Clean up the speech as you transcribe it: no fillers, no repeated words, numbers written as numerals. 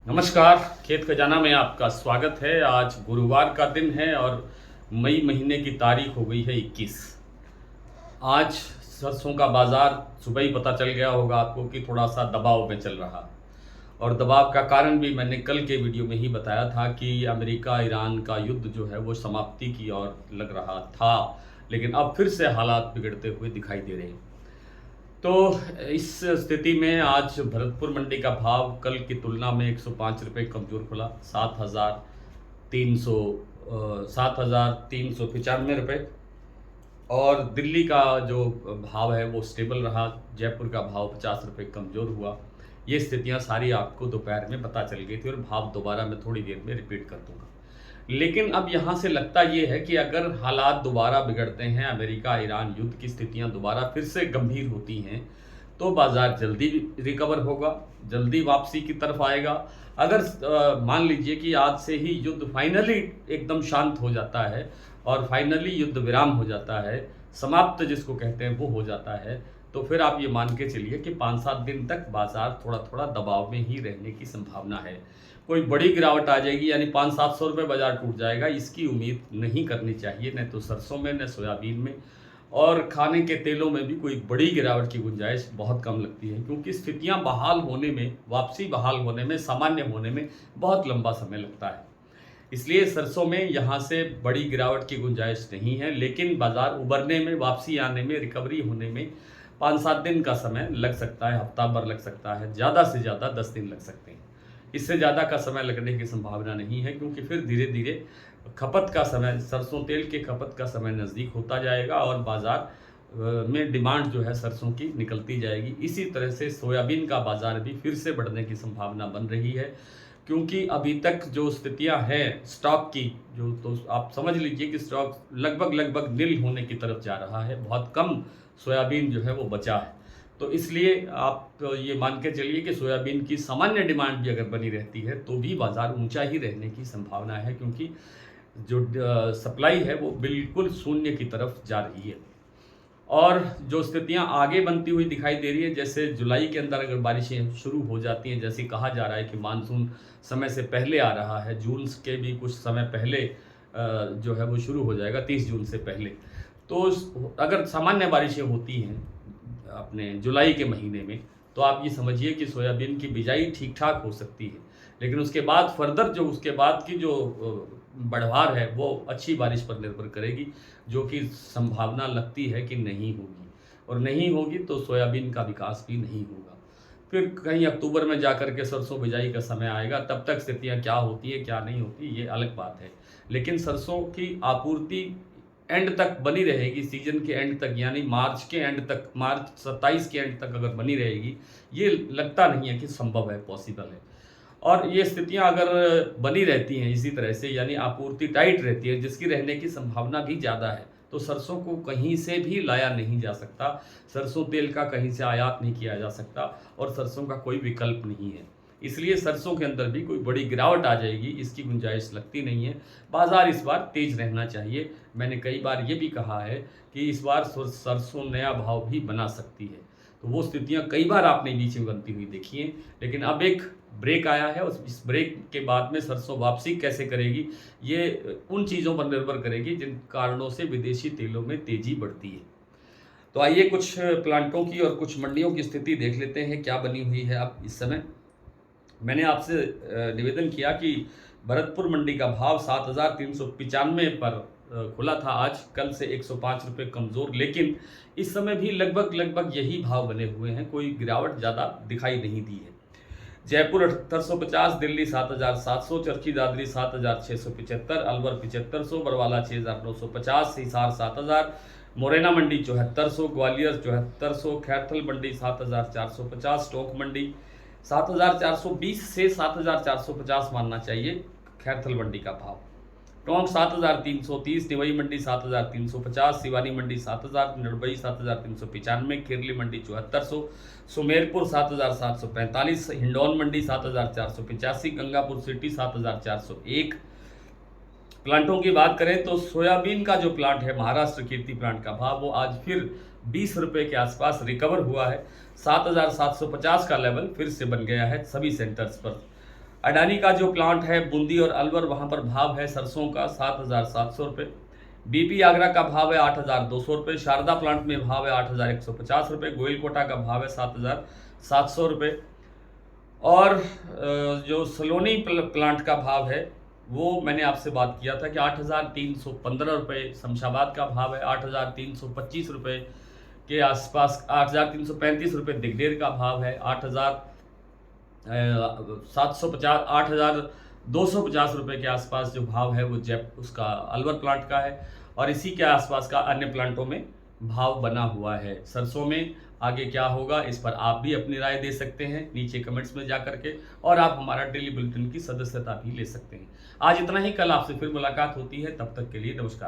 नमस्कार। खेत खजाना में आपका स्वागत है। आज गुरुवार का दिन है और मई महीने की तारीख हो गई है 21। आज सरसों का बाज़ार सुबह ही पता चल गया होगा आपको कि थोड़ा सा दबाव में चल रहा है। और दबाव का कारण भी मैंने कल के वीडियो में ही बताया था कि अमेरिका ईरान का युद्ध जो है वो समाप्ति की ओर लग रहा था, लेकिन अब फिर से हालात बिगड़ते हुए दिखाई दे रहे हैं। तो इस स्थिति में आज भरतपुर मंडी का भाव कल की तुलना में 105 रुपये कमज़ोर खुला। 7,395 रुपये। और दिल्ली का जो भाव है वो स्टेबल रहा। जयपुर का भाव 50 रुपये कमज़ोर हुआ। ये स्थितियां सारी आपको दोपहर में पता चल गई थी और भाव दोबारा मैं थोड़ी देर में रिपीट कर दूंगा। लेकिन अब यहाँ से लगता ये है कि अगर हालात दोबारा बिगड़ते हैं, अमेरिका ईरान युद्ध की स्थितियाँ दोबारा फिर से गंभीर होती हैं, तो बाज़ार जल्दी रिकवर होगा, जल्दी वापसी की तरफ आएगा। अगर मान लीजिए कि आज से ही युद्ध फाइनली एकदम शांत हो जाता है और फाइनली युद्ध विराम हो जाता है, समाप्त जिसको कहते हैं वो हो जाता है, तो फिर आप ये मान के चलिए कि 5-7 दिन तक बाज़ार थोड़ा थोड़ा दबाव में ही रहने की संभावना है। कोई बड़ी गिरावट आ जाएगी यानी 500-700 रुपये बाजार टूट जाएगा, इसकी उम्मीद नहीं करनी चाहिए। न तो सरसों में, न सोयाबीन में, और खाने के तेलों में भी कोई बड़ी गिरावट की गुंजाइश बहुत कम लगती है, क्योंकि स्थितियां बहाल होने में, वापसी बहाल होने में, सामान्य होने में बहुत लंबा समय लगता है। इसलिए सरसों में यहाँ से बड़ी गिरावट की गुंजाइश नहीं है, लेकिन बाजार उबरने में, वापसी आने में, रिकवरी होने में 5-7 दिन का समय लग सकता है, हफ्ता भर लग सकता है, ज़्यादा से ज़्यादा 10 दिन लग सकते हैं। इससे ज़्यादा का समय लगने की संभावना नहीं है, क्योंकि फिर धीरे धीरे खपत का समय, सरसों तेल के खपत का समय नज़दीक होता जाएगा और बाज़ार में डिमांड जो है सरसों की निकलती जाएगी। इसी तरह से सोयाबीन का बाज़ार भी फिर से बढ़ने की संभावना बन रही है, क्योंकि अभी तक जो स्थितियां हैं स्टॉक की, जो तो आप समझ लीजिए कि स्टॉक लगभग नील होने की तरफ जा रहा है। बहुत कम सोयाबीन जो है वो बचा है। तो इसलिए आप ये मान के चलिए कि सोयाबीन की सामान्य डिमांड भी अगर बनी रहती है तो भी बाज़ार ऊंचा ही रहने की संभावना है, क्योंकि जो सप्लाई है वो बिल्कुल शून्य की तरफ जा रही है। और जो स्थितियां आगे बनती हुई दिखाई दे रही है, जैसे जुलाई के अंदर अगर बारिशें शुरू हो जाती हैं, जैसे कहा जा रहा है कि मानसून समय से पहले आ रहा है, जून के भी कुछ समय पहले जो है वो शुरू हो जाएगा, 30 जून से पहले। तो अगर सामान्य बारिशें होती हैं अपने जुलाई के महीने में, तो आप ये समझिए कि सोयाबीन की बिजाई ठीक ठाक हो सकती है। लेकिन उसके बाद फर्दर जो उसके बाद की जो बढ़वार है वो अच्छी बारिश पर निर्भर करेगी, जो कि संभावना लगती है कि नहीं होगी, और नहीं होगी तो सोयाबीन का विकास भी नहीं होगा। फिर कहीं अक्टूबर में जाकर के सरसों बिजाई का समय आएगा, तब तक स्थितियाँ क्या होती है क्या नहीं होती ये अलग बात है। लेकिन सरसों की आपूर्ति एंड तक बनी रहेगी, सीजन के एंड तक, यानी मार्च के एंड तक, मार्च 27 के एंड तक अगर बनी रहेगी, ये लगता नहीं है कि संभव है, पॉसिबल है। और ये स्थितियां अगर बनी रहती हैं इसी तरह से, यानी आपूर्ति टाइट रहती है, जिसकी रहने की संभावना भी ज़्यादा है, तो सरसों को कहीं से भी लाया नहीं जा सकता, सरसों तेल का कहीं से आयात नहीं किया जा सकता, और सरसों का कोई विकल्प नहीं है। इसलिए सरसों के अंदर भी कोई बड़ी गिरावट आ जाएगी, इसकी गुंजाइश लगती नहीं है। बाज़ार इस बार तेज रहना चाहिए। मैंने कई बार ये भी कहा है कि इस बार सरसों नया भाव भी बना सकती है, तो वो स्थितियां कई बार आपने बीच में बनती हुई देखी हैं। लेकिन अब एक ब्रेक आया है, इस ब्रेक के बाद में सरसों वापसी कैसे करेगी, ये उन चीज़ों पर निर्भर करेगी जिन कारणों से विदेशी तेलों में तेज़ी बढ़ती है। तो आइए कुछ प्लांटों की और कुछ मंडियों की स्थिति देख लेते हैं क्या बनी हुई है अब इस समय। मैंने आपसे निवेदन किया कि भरतपुर मंडी का भाव 7,395 पर खुला था आज, कल से 105 रुपये कमज़ोर, लेकिन इस समय भी लगभग यही भाव बने हुए हैं, कोई गिरावट ज़्यादा दिखाई नहीं दी है। जयपुर 7850, दिल्ली 7700, चरखी दादरी 7675, अलवर 7500, बरवाला 6950, हिसार 7000, मुरैना मंडी 7400, ग्वालियर 7400, खैरथल मंडी 7450, टोंक मंडी 7420 से 7450 मानना चाहिए खैरथल मंडी का भाव। टोंक 7330, निवई मंडी 7350, सिवानी मंडी 7000, निर्भई 7395, खिरली मंडी 7400, सुमेरपुर 7745, हिंडौन मंडी 7485, गंगापुर सिटी 7401। प्लांटों की बात करें तो सोयाबीन का जो प्लांट है, महाराष्ट्र कीर्ति प्लांट का भाव, वो आज फिर 20 रुपये के आसपास रिकवर हुआ है। 7750 का लेवल फिर से बन गया है सभी सेंटर्स पर। अडानी का जो प्लांट है बूंदी और अलवर, वहाँ पर भाव है सरसों का 7,700 रुपये। बीपी आगरा का भाव है 8,200 रुपये। शारदा प्लांट में भाव है 8,150 रुपये। गोयल कोटा का भाव है 7,700 रुपये। और जो सलोनी प्लांट का भाव है वो मैंने आपसे बात किया था कि 8,315 रुपये शमशाबाद का भाव है, 8,325 रुपये के आसपास, 8,335 रुपये दिगडेर का भाव है, 8,250 रुपये के आसपास जो भाव है वो उसका अलवर प्लांट का है। और इसी के आसपास का अन्य प्लांटों में भाव बना हुआ है। सरसों में आगे क्या होगा इस पर आप भी अपनी राय दे सकते हैं नीचे कमेंट्स में जा करके, और आप हमारा डेली बुलेटिन की सदस्यता भी ले सकते हैं। आज इतना ही, कल आपसे फिर मुलाकात होती है, तब तक के लिए नमस्कार।